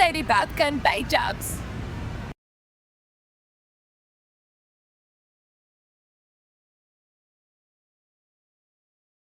Sadie Beth can pay jobs.